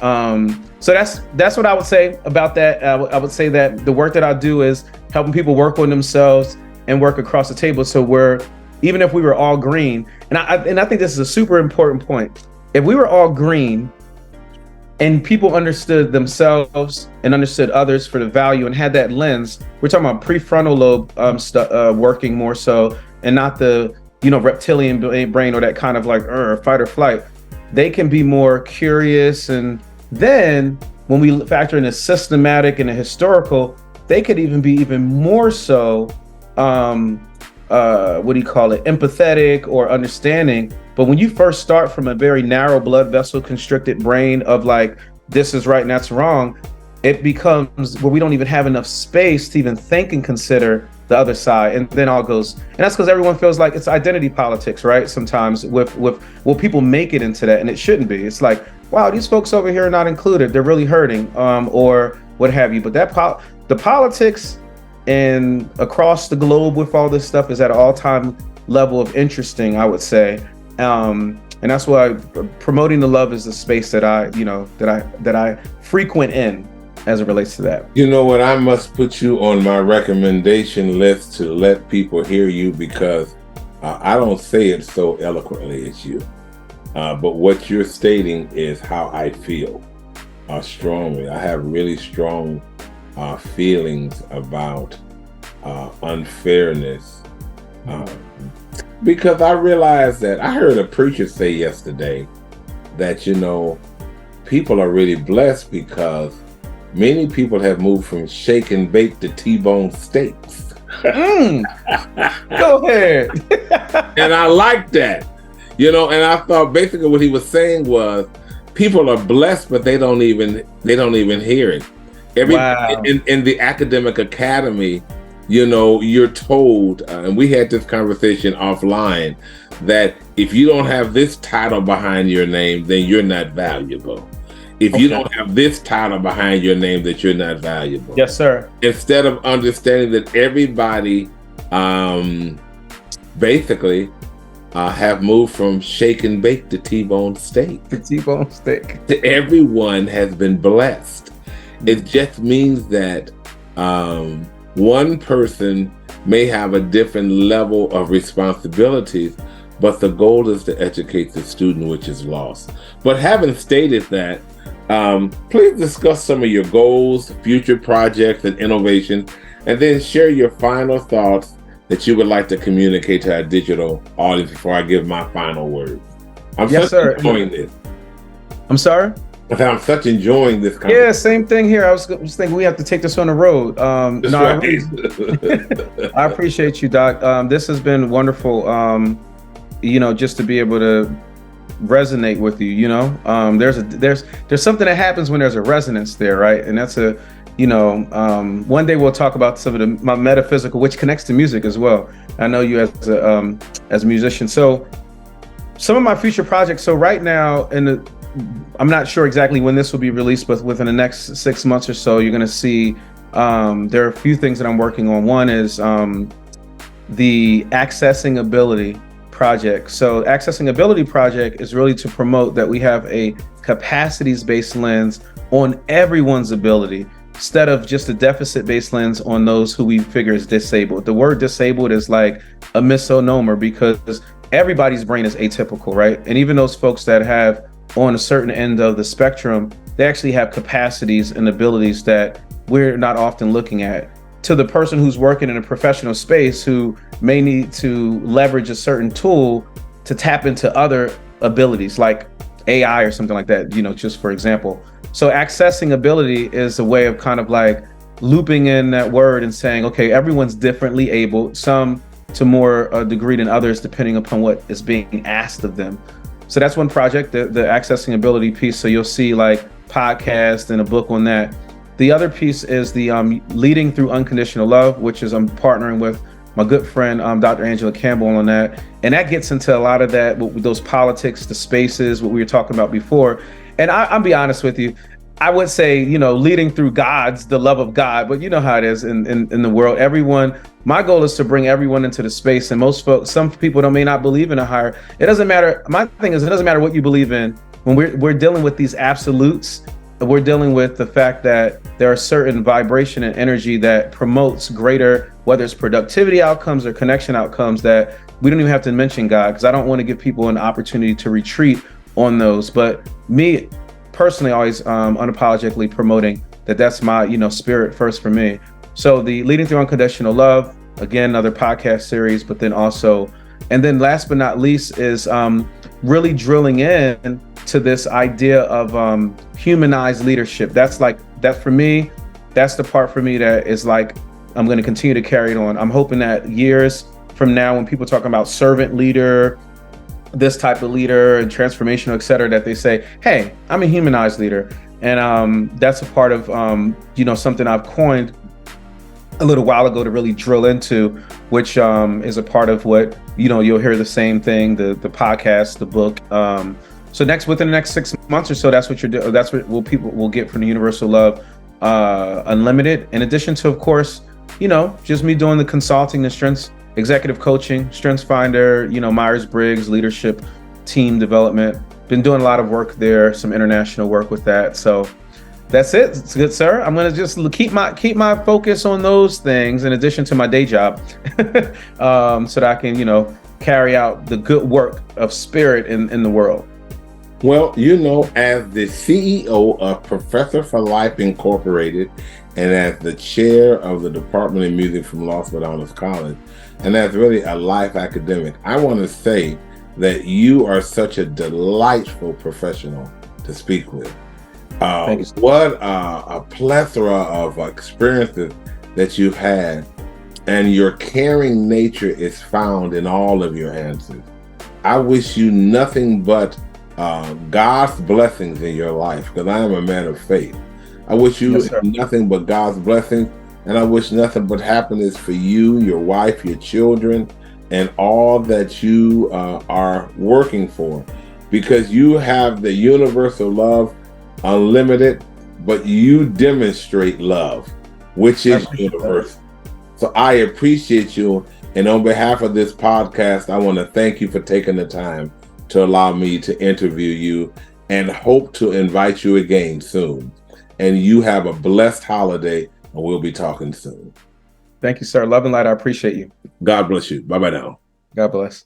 So that's what I would say about that. I would say that the work that I do is helping people work on themselves and work across the table. So even if we were all green, and I think this is a super important point. If we were all green and people understood themselves and understood others for the value and had that lens, we're talking about prefrontal lobe working more so, and not the reptilian brain or that kind of like fight or flight. They can be more curious, and then when we factor in a systematic and a historical, they could even be even more so empathetic or understanding. But when you first start from a very narrow blood vessel constricted brain of like, this is right and that's wrong, it becomes where we don't even have enough space to even think and consider the other side. And then all goes, and that's because everyone feels like it's identity politics, right? Sometimes people make it into that, and it shouldn't be. It's like, wow, these folks over here are not included, they're really hurting, or what have you. But the politics and across the globe with all this stuff is at an all-time level of interesting, I would say. And that's why promoting the love is the space that I frequent in as it relates to that. You know what? I must put you on my recommendation list to let people hear you, because I don't say it so eloquently as you. But what you're stating is how I feel strongly. I have really strong feelings about unfairness. Because I realized that I heard a preacher say yesterday that, people are really blessed because many people have moved from shake and bake to T-bone steaks. Go ahead. And I like that, and I thought basically what he was saying was people are blessed, but they don't even hear it. Wow. In the academic academy, you're told, and we had this conversation offline, that if you don't have this title behind your name, then you're not valuable. If you don't have this title behind your name, that you're not valuable. Yes, sir. Instead of understanding that everybody basically have moved from shake and bake to T-bone steak. The T-bone steak. Everyone has been blessed. It just means that one person may have a different level of responsibilities, but the goal is to educate the student, which is lost. But having stated that, please discuss some of your goals, future projects, and innovations, and then share your final thoughts that you would like to communicate to our digital audience before I give my final word. I'm enjoying this. I'm sorry? I'm such enjoying this conversation. Yeah, same thing here. I was thinking we have to take this on the road. Right. I appreciate you, Doc. This has been wonderful. just to be able to resonate with you. There's something that happens when there's a resonance there, right? And that's one day we'll talk about some of my metaphysical, which connects to music as well. I know you as a musician. So some of my future projects. So right now, I'm not sure exactly when this will be released, but within the next 6 months or so, you're going to see there are a few things that I'm working on. One is the accessing ability project. So accessing ability project is really to promote that we have a capacities-based lens on everyone's ability, instead of just a deficit-based lens on those who we figure is disabled. The word disabled is like a misnomer because everybody's brain is atypical, right? And even those folks that have on a certain end of the spectrum, they actually have capacities and abilities that we're not often looking at. To the person who's working in a professional space who may need to leverage a certain tool to tap into other abilities like AI or something like that, just for example. So accessing ability is a way of kind of like looping in that word and saying, okay, everyone's differently able, some to more degree than others, depending upon what is being asked of them. So that's one project, the accessing ability piece. So you'll see like podcast and a book on that. The other piece is the leading through unconditional love, which is I'm partnering with my good friend, Dr. Angela Campbell on that. And that gets into a lot of that, with those politics, the spaces, what we were talking about before. And I'll be honest with you, I would say, leading through the love of God, but you know how it is in the world. My goal is to bring everyone into the space, and some people may not believe in a higher. It doesn't matter. My thing is, it doesn't matter what you believe in. When we're dealing with these absolutes, we're dealing with the fact that there are certain vibration and energy that promotes greater, whether it's productivity outcomes or connection outcomes, that we don't even have to mention God, because I don't want to give people an opportunity to retreat on those. But me personally, always unapologetically promoting that's my spirit first for me. So the leading through unconditional love, again, another podcast series, but then also, and then last but not least is really drilling in to this idea of humanized leadership. That's for me, that's the part for me that is like, I'm going to continue to carry it on. I'm hoping that years from now, when people talk about servant leader, this type of leader and transformational, et cetera, that they say, hey, I'm a humanized leader. And that's a part of, something I've coined a little while ago to really drill into, which is a part of what, you'll hear the same thing, the podcast, the book. So within the next 6 months or so, that's what people will get from the Youniversal Luv Unlimited. In addition to, of course, just me doing the consulting, the strengths, executive coaching, Strengths Finder, Myers-Briggs, leadership, team development. Been doing a lot of work there, some international work with that. So that's it. It's good, sir. I'm gonna just keep my focus on those things in addition to my day job, so that I can, carry out the good work of spirit in the world. Well, as the CEO of Professor for Life Incorporated, and as the chair of the Department of Music from Los Badones College, and as really a life academic, I want to say that you are such a delightful professional to speak with. What a plethora of experiences that you've had, and your caring nature is found in all of your answers. I wish you nothing but God's blessings in your life, because I am a man of faith. I wish you nothing but God's blessings, and I wish nothing but happiness for you, your wife, your children, and all that you are working for, because you have the Youniversal Luv Unlimited, but you demonstrate love, which is universal. So I appreciate you, and on behalf of this podcast, I want to thank you for taking the time to allow me to interview you, and hope to invite you again soon. And you have a blessed holiday, and we'll be talking soon. Thank you, sir. Love and light. I appreciate you. God bless you. Bye-bye now. God bless.